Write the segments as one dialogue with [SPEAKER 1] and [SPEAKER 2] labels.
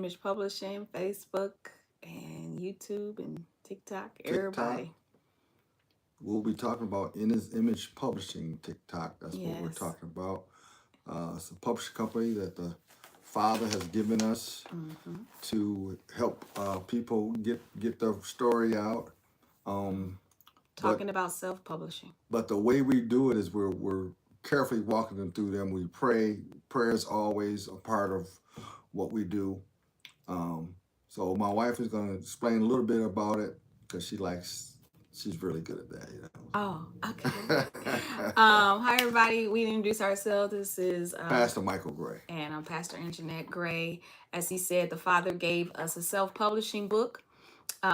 [SPEAKER 1] Image Publishing, Facebook, and YouTube, and TikTok.
[SPEAKER 2] TikTok.
[SPEAKER 1] Everybody.
[SPEAKER 2] We'll be talking about In His Image Publishing TikTok. That's what we're
[SPEAKER 1] Yes.
[SPEAKER 2] talking about. It's a publishing company that the Father has given us
[SPEAKER 1] Mm-hmm.
[SPEAKER 2] to help people get their story out. Um, but
[SPEAKER 1] Talking about self-publishing.
[SPEAKER 2] but the way we do it is we're carefully walking them through them. We pray. Prayer is always a part of what we do. Um, so my wife is going to explain a little bit about it because she's really good at that.
[SPEAKER 1] Oh, okay. Hi everybody. We introduce ourselves. This is
[SPEAKER 2] Pastor Michael Gray.
[SPEAKER 1] and I'm Pastor Angeanette Gray. As he said, the Father gave us a self-publishing book,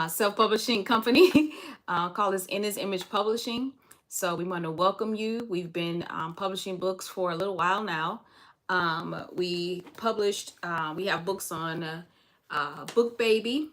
[SPEAKER 1] self-publishing company called us In His Image Publishing. So we want to welcome you. We've been publishing books for a little while now. We have books on Book Baby.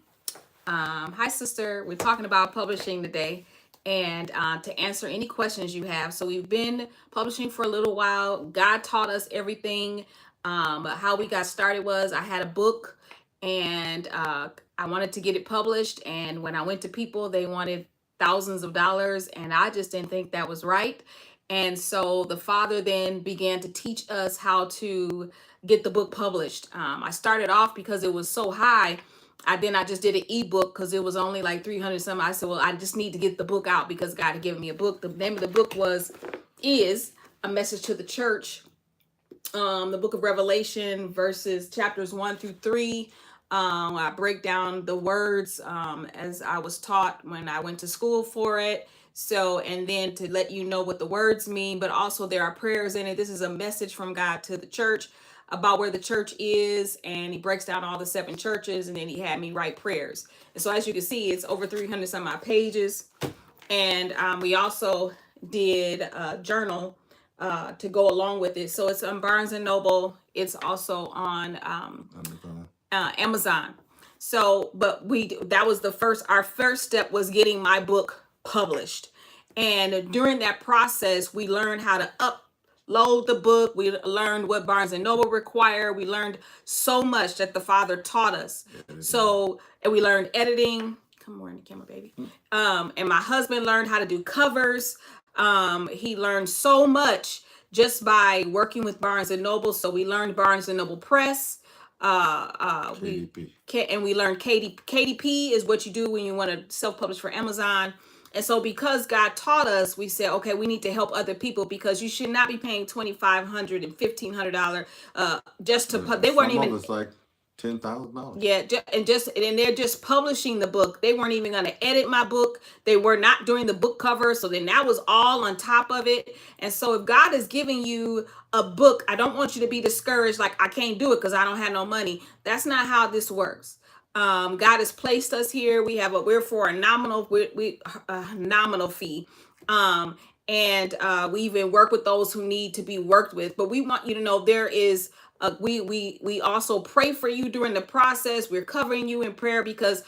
[SPEAKER 1] Hi, sister. We're talking about publishing today and to answer any questions you have. So we've been publishing for a little while. God taught us everything. How we got started was I had a book and I wanted to get it published. And when I went to people, they wanted thousands of dollars. And I just didn't think that was right. And so the Father then began to teach us how to get the book published. I started off because it was so high. I just did an ebook because it was only like 300 something. I said, well, I just need to get the book out because God had given me a book. The name of the book is A Message to the Church. The book of Revelation, verses chapters 1 through 3. I break down the words as I was taught when I went to school for it. So, and then to let you know what the words mean, but also there are prayers in it. This is a message from God to the church about where the church is, and he breaks down all the 7 churches, and then he had me write prayers. And so as you can see, it's over 300 some odd pages. And we also did a journal to go along with it. So it's on Barnes and Noble. It's also on Amazon. So, but that was our first step was getting my book published. And during that process, we learned how to upload the book. We learned what Barnes and Noble require. We learned so much that the Father taught us. So, and we learned editing. Come more in the camera, baby. And my husband learned how to do covers. He learned so much just by working with Barnes and Noble. So we learned Barnes and Noble Press.
[SPEAKER 2] KDP.
[SPEAKER 1] We learned KDP is what you do when you want to self-publish for Amazon. And so because God taught us, we said, okay, we need to help other people because you should not be paying $2,500 and $1,500 just to they weren't even.
[SPEAKER 2] It's like $10,000.
[SPEAKER 1] Yeah, and they're just publishing the book. They weren't even going to edit my book. They were not doing the book cover. So then that was all on top of it. And so if God is giving you a book, I don't want you to be discouraged like I can't do it because I don't have no money. That's not how this works. God has placed us here. We're for a nominal fee. And we even work with those who need to be worked with. But we want you to know there is we also pray for you during the process. We're covering you in prayer because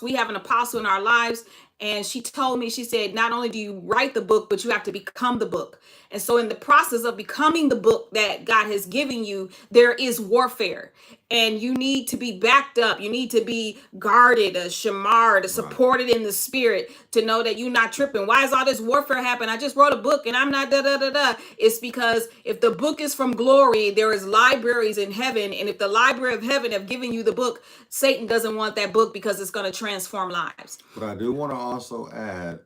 [SPEAKER 1] we have an apostle in our lives. And she told me, she said, not only do you write the book, but you have to become the book. And so in the process of becoming the book that God has given you, there is warfare. And you need to be backed up. You need to be guarded, shamarred, supported in the spirit to know that you're not tripping. Why is all this warfare happening? I just wrote a book and I'm not da-da-da-da. It's because if the book is from glory, there is libraries in heaven. And if the library of heaven have given you the book, Satan doesn't want that book because it's going to transform lives.
[SPEAKER 2] But I do want to also add,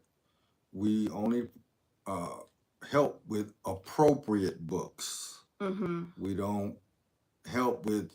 [SPEAKER 2] we only help with appropriate books.
[SPEAKER 1] Mm-hmm.
[SPEAKER 2] We don't help with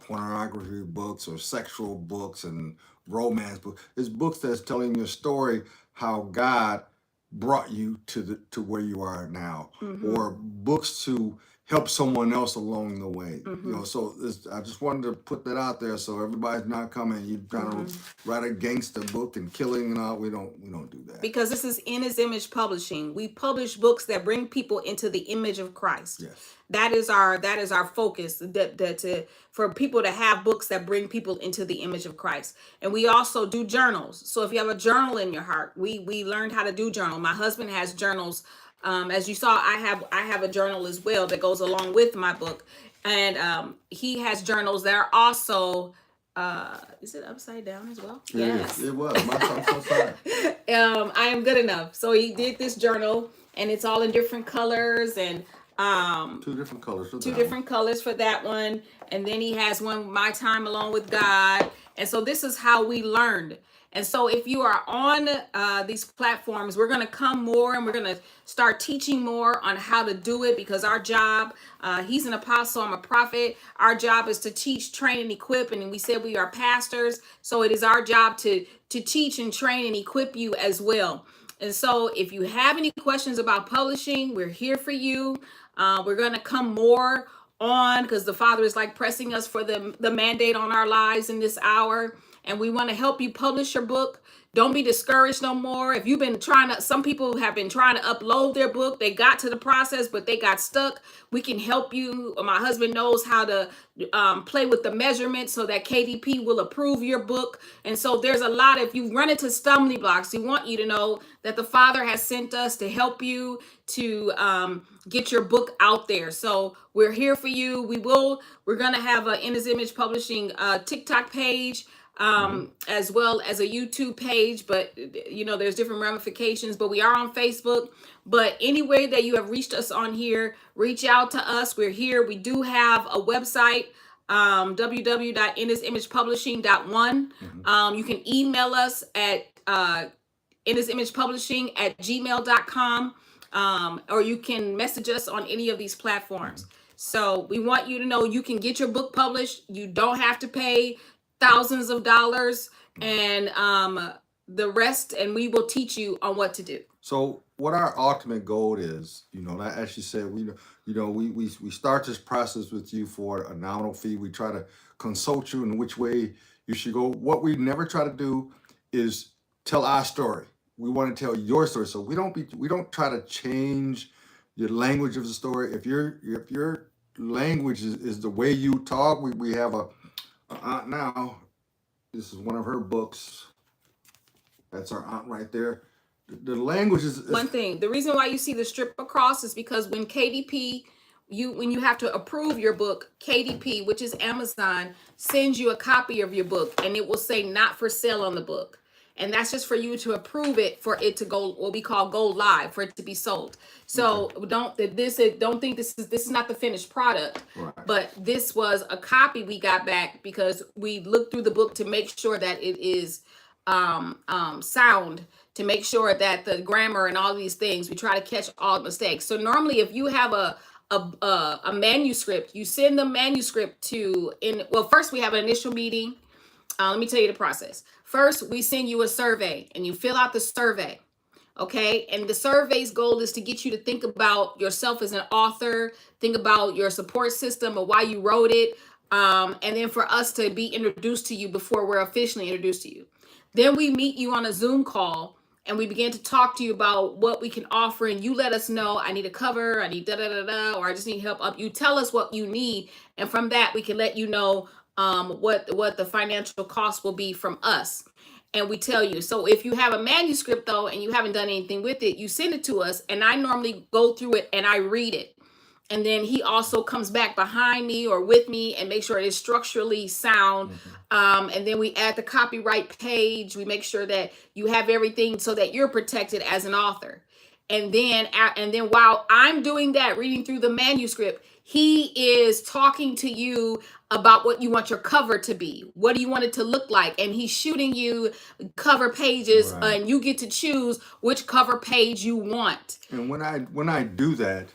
[SPEAKER 2] pornography books or sexual books and romance books. It's books that's telling your story how God brought you to where you are now, or books to help someone else along the way. So I just wanted to put that out there so everybody's not coming. You trying to write a gangster book and killing and all. We don't do that.
[SPEAKER 1] Because this is In His Image Publishing. We publish books that bring people into the image of Christ.
[SPEAKER 2] Yes.
[SPEAKER 1] That is our focus. For people to have books that bring people into the image of Christ. And we also do journals. So if you have a journal in your heart, we learned how to do journal. My husband has journals. As you saw, I have a journal as well that goes along with my book. And he has journals that are also, is it upside down as well?
[SPEAKER 2] It
[SPEAKER 1] Yes.
[SPEAKER 2] is. It was. I'm so sorry.
[SPEAKER 1] I am good enough. So he did this journal, and it's all in different colors, and
[SPEAKER 2] Two different colors for
[SPEAKER 1] two
[SPEAKER 2] that one.
[SPEAKER 1] different colors for that one. And then he has one, My Time Alone with God. And so this is how we learned. And so if you are on these platforms, we're going to come more, and we're going to start teaching more on how to do it, because our job, he's an apostle, I'm a prophet. Our job is to teach, train, and equip. And we said we are pastors. So it is our job to teach and train and equip you as well. And so if you have any questions about publishing, we're here for you. We're going to come more on, because the Father is like pressing us for the mandate on our lives in this hour. And we want to help you publish your book. Don't be discouraged no more. If you've been trying to, some people have been trying to upload their book. They got to the process, but they got stuck. We can help you. My husband knows how to play with the measurements so that KDP will approve your book. And so there's a lot, if you run into stumbling blocks, we want you to know that the Father has sent us to help you to get your book out there. So we're here for you. We're going to have a In His Image Publishing TikTok page, as well as a YouTube page, but there's different ramifications. But we are on Facebook. But anyway that you have reached us on here, reach out to us. We're here. We do have a website, www.inhisimagepublishing.one. You can email us at inhisimagepublishing@gmail.com, or you can message us on any of these platforms. So we want you to know you can get your book published. You don't have to pay thousands of dollars, and the rest, and we will teach you on what to do.
[SPEAKER 2] So what our ultimate goal is, as you said, we start this process with you for a nominal fee. We try to consult you in which way you should go. What we never try to do is tell our story. We want to tell your story. So we don't try to change the language of the story. If your language is the way you talk, we have a aunt now. This is one of her books. That's our aunt right there. The language is
[SPEAKER 1] one thing. The reason why you see the strip across is because when KDP, when you have to approve your book, KDP, which is Amazon, sends you a copy of your book, and it will say not for sale on the book. And that's just for you to approve it, for it to go, what we call go live, for it to be sold. So don't think this is not the finished product,
[SPEAKER 2] right.
[SPEAKER 1] But this was a copy we got back because we looked through the book to make sure that it is sound, to make sure that the grammar and all these things, we try to catch all mistakes. So normally if you have a manuscript, you send the manuscript first we have an initial meeting. Let me tell you the process. First, we send you a survey, and you fill out the survey. Okay. And the survey's goal is to get you to think about yourself as an author, think about your support system or why you wrote it. And then for us to be introduced to you before we're officially introduced to you. Then we meet you on a Zoom call, and we begin to talk to you about what we can offer. And you let us know, I need a cover, I need or I just need help up. You tell us what you need. And from that, we can let you know what the financial cost will be from us. And we tell you. So if you have a manuscript though, and you haven't done anything with it, you send it to us, and I normally go through it and I read it. And then he also comes back behind me or with me and make sure it is structurally sound. And then we add the copyright page. We make sure that you have everything so that you're protected as an author. And then while I'm doing that, reading through the manuscript, he is talking to you about what you want your cover to be. What do you want it to look like? And he's shooting you cover pages,
[SPEAKER 2] right.
[SPEAKER 1] And you get to choose which cover page you want.
[SPEAKER 2] And when I do that,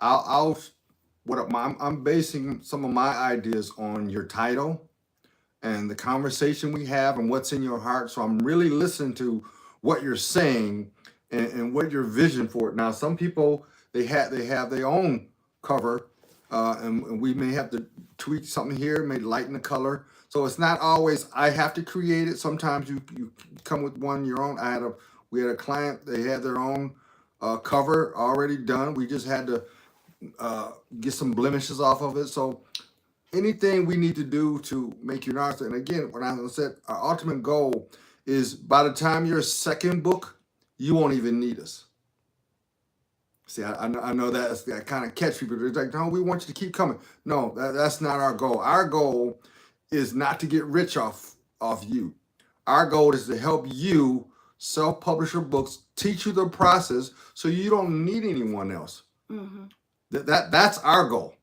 [SPEAKER 2] I'm basing some of my ideas on your title and the conversation we have and what's in your heart. So I'm really listening to what you're saying and what your vision for it. Now, some people they have their own cover, and we may have to tweak something here, may lighten the color. So it's not always I have to create it. Sometimes you come with one your own. We had a client, they had their own cover already done. We just had to get some blemishes off of it. So anything we need to do to make you an artist. And again, when I said our ultimate goal is by the time your second book, you won't even need us. See, I know that kind of catch people. It's like, no, we want you to keep coming. No, that's not our goal. Our goal is not to get rich off you. Our goal is to help you self-publish your books, teach you the process, so you don't need anyone else.
[SPEAKER 1] Mm-hmm.
[SPEAKER 2] That's our goal,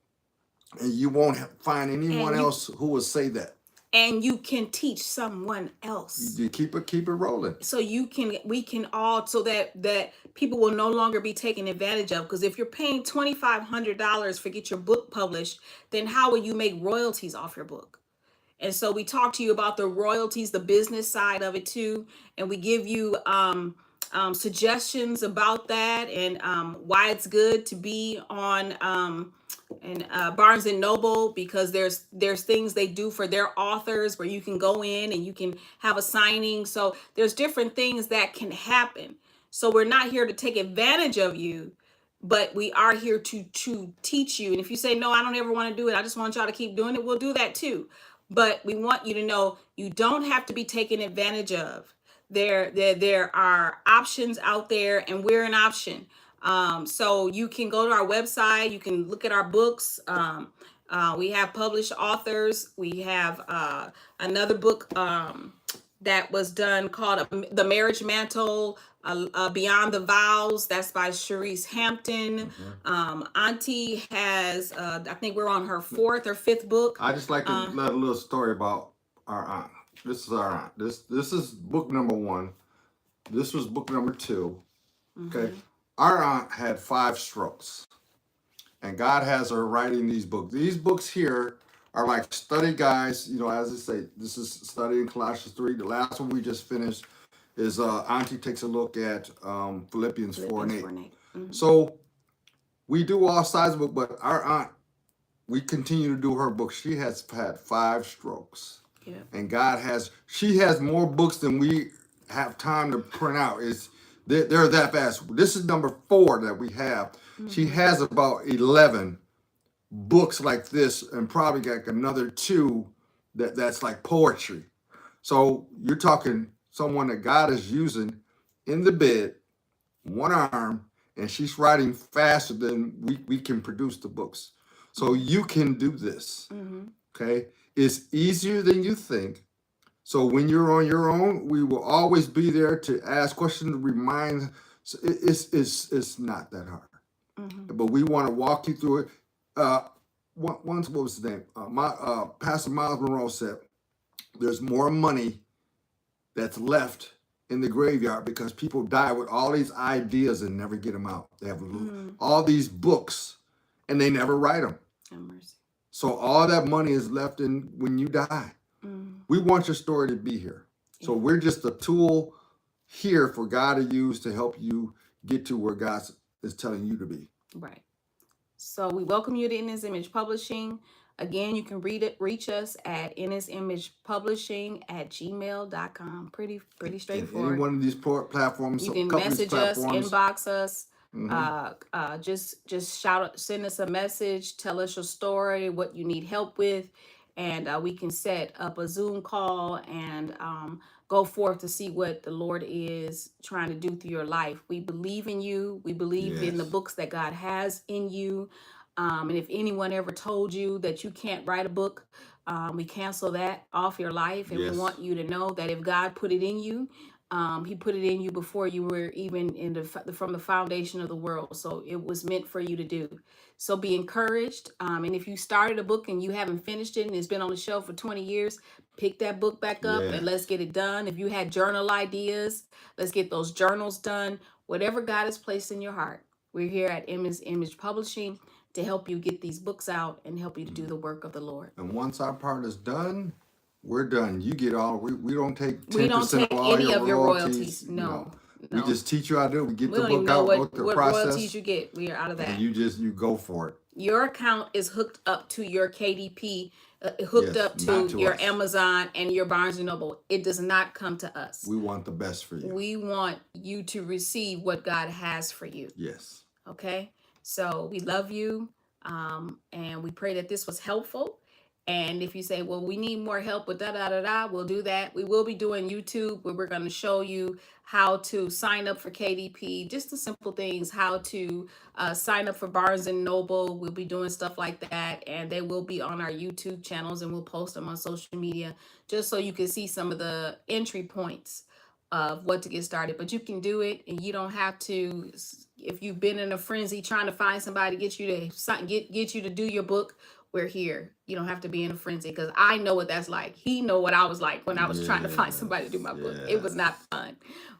[SPEAKER 2] and you won't find anyone
[SPEAKER 1] And
[SPEAKER 2] else who will say that.
[SPEAKER 1] you can teach someone else.
[SPEAKER 2] You keep it rolling.
[SPEAKER 1] So we can all, so that people will no longer be taken advantage of. Because if you're paying $2,500 for get your book published, then how will you make royalties off your book? And so we talk to you about the royalties, the business side of it too, and we give you suggestions about that, and why it's good to be on and Barnes and Noble, because there's things they do for their authors where you can go in and you can have a signing. So there's different things that can happen. So we're not here to take advantage of you, but we are here to teach you. And if you say, no, I don't ever want to do it, I just want y'all to keep doing it, we'll do that too. But we want you to know you don't have to be taken advantage of. There are options out there, and we're an option. So you can go to our website, you can look at our books. We have published authors. We have another book that was done called The Marriage Mantle, Beyond the Vows. That's by Sharice Hampton. Auntie has, I think we're on her 4th or 5th book.
[SPEAKER 2] I just like to let a little story about our aunt. This is our aunt. This is book number 1. This was book number 2. Okay. Our aunt had 5 strokes. And God has her writing these books. These books here are like study guides. You know, as I say, this is studying Colossians 3. The last one we just finished is Auntie takes a look at Philippians 4 and 8. So we do all sides of books, but our aunt, we continue to do her books. She has had 5 strokes. Yeah. And she has more books than we have time to print out. They're that fast. This is number 4 that we have. She has about 11 books like this, and probably got another 2 that's like poetry. So you're talking someone that God is using in the bed, one arm, and she's writing faster than we can produce the books. So you can do this. Okay? It's easier than you think. So when you're on your own, we will always be there to ask questions, to remind. It's not that hard. But we want to walk you through it. Once, what was his name? Pastor Miles Monroe said, there's more money that's left in the graveyard because people die with all these ideas and never get them out. They have all these books and they never write them. So all that money is left in when you die. We want your story to be here. So we're just a tool here for God to use to help you get to where God is telling you to be.
[SPEAKER 1] Right. So we welcome you to In His Image Publishing. Again, you can reach us at inhisimage.publishing@gmail.com. Pretty straightforward.
[SPEAKER 2] Any one of these platforms.
[SPEAKER 1] You can message us, inbox us. Just send us a message, tell us your story, what you need help with, and we can set up a Zoom call and go forth to see what the Lord is trying to do through your life. We believe in you. We believe in the books that God has in you. And if anyone ever told you that you can't write a book, we cancel that off your life. And we want you to know that if God put it in you, He put it in you before you were even from the foundation of the world. So it was meant for you to do. So be encouraged. And if you started a book and you haven't finished it and it's been on the shelf for 20 years, pick that book back up and let's get it done. If you had journal ideas, let's get those journals done. Whatever God has placed in your heart, we're here at Image Publishing to help you get these books out and help you to do the work of the Lord.
[SPEAKER 2] And once our part is done, we're done. You get all. We don't take 10%
[SPEAKER 1] we don't take
[SPEAKER 2] of all
[SPEAKER 1] any of your
[SPEAKER 2] royalties.
[SPEAKER 1] No.
[SPEAKER 2] We just teach you how to do it. We get
[SPEAKER 1] We
[SPEAKER 2] the
[SPEAKER 1] don't even
[SPEAKER 2] book
[SPEAKER 1] know
[SPEAKER 2] out,
[SPEAKER 1] what
[SPEAKER 2] go through the process.
[SPEAKER 1] royalties you get. We are out of that.
[SPEAKER 2] And you go for it.
[SPEAKER 1] Your account is hooked up to your KDP, hooked up to your Amazon and your Barnes and Noble. It does not come to us.
[SPEAKER 2] We want the best for you.
[SPEAKER 1] We want you to receive what God has for you.
[SPEAKER 2] Yes.
[SPEAKER 1] Okay. So we love you. And we pray that this was helpful. And if you say, well, we need more help with da da da da, we'll do that. We will be doing YouTube where we're going to show you how to sign up for KDP, just the simple things, how to sign up for Barnes and Noble. We'll be doing stuff like that. And they will be on our YouTube channels, and we'll post them on social media just so you can see some of the entry points of what to get started. But you can do it, and you don't have to. If you've been in a frenzy trying to find somebody to get you to get you to do your book, we're here. You don't have to be in a frenzy, because I know what that's like. He know what I was like when I was trying to find somebody to do my book. It was not fun,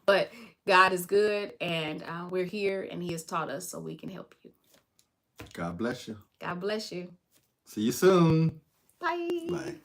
[SPEAKER 1] but God is good, and we're here, and He has taught us so we can help you.
[SPEAKER 2] God bless you.
[SPEAKER 1] God bless you.
[SPEAKER 2] See you soon.
[SPEAKER 1] Bye.
[SPEAKER 2] Bye.